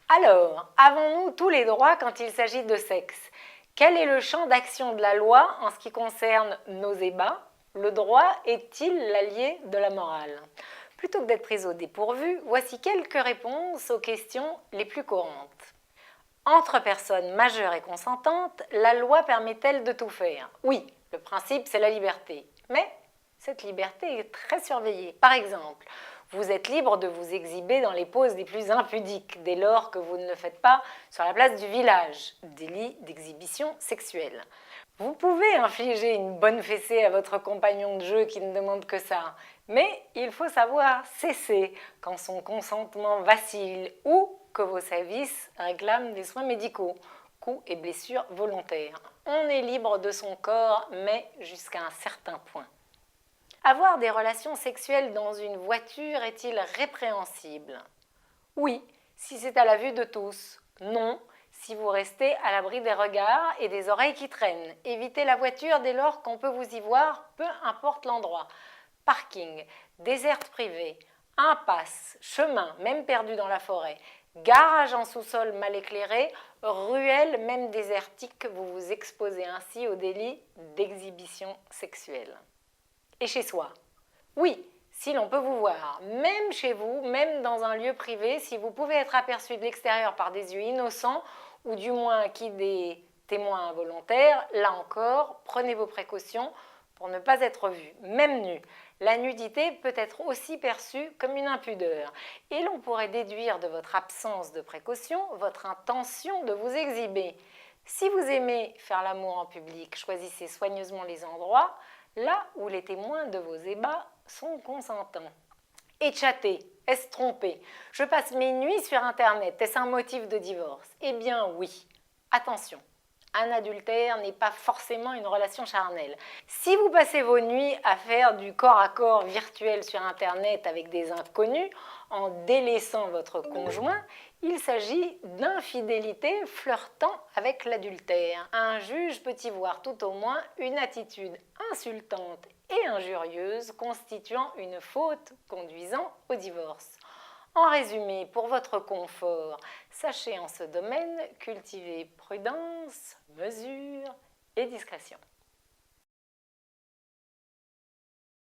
Alors, avons-nous tous les droits quand il s'agit de sexe? Quel est le champ d'action de la loi en ce qui concerne nos ébats? Le droit est-il l'allié de la morale? Plutôt que d'être prise au dépourvu, voici quelques réponses aux questions les plus courantes. Entre personnes majeures et consentantes, la loi permet-elle de tout faire? Oui, le principe c'est la liberté. Mais cette liberté est très surveillée. Par exemple, vous êtes libre de vous exhiber dans les poses les plus impudiques, dès lors que vous ne le faites pas sur la place du village, délit d'exhibition sexuelle. Vous pouvez infliger une bonne fessée à votre compagnon de jeu qui ne demande que ça, mais il faut savoir cesser quand son consentement vacille ou que vos services réclament des soins médicaux, coups et blessures volontaires. On est libre de son corps, mais jusqu'à un certain point. Avoir des relations sexuelles dans une voiture est-il répréhensible? Oui, si c'est à la vue de tous. Non, si vous restez à l'abri des regards et des oreilles qui traînent. Évitez la voiture dès lors qu'on peut vous y voir, peu importe l'endroit. Parking, déserte privée, impasse, chemin, même perdu dans la forêt, garage en sous-sol mal éclairé, ruelle, même désertique, vous vous exposez ainsi au délit d'exhibition sexuelle. Et chez soi? Oui, si l'on peut vous voir, même chez vous, même dans un lieu privé, si vous pouvez être aperçu de l'extérieur par des yeux innocents, ou du moins qui des témoins involontaires, là encore, prenez vos précautions pour ne pas être vu, même nu. La nudité peut être aussi perçue comme une impudeur, et l'on pourrait déduire de votre absence de précaution votre intention de vous exhiber. Si vous aimez faire l'amour en public, choisissez soigneusement les endroits là où les témoins de vos ébats sont consentants. Et chatter, est-ce tromper? Je passe mes nuits sur Internet, est-ce un motif de divorce? Eh bien oui. Attention, un adultère n'est pas forcément une relation charnelle. Si vous passez vos nuits à faire du corps à corps virtuel sur Internet avec des inconnus, en délaissant votre conjoint, il s'agit d'infidélité flirtant avec l'adultère. Un juge peut y voir tout au moins une attitude insultante et injurieuse constituant une faute conduisant au divorce. En résumé, pour votre confort, sachez en ce domaine cultiver prudence, mesure et discrétion.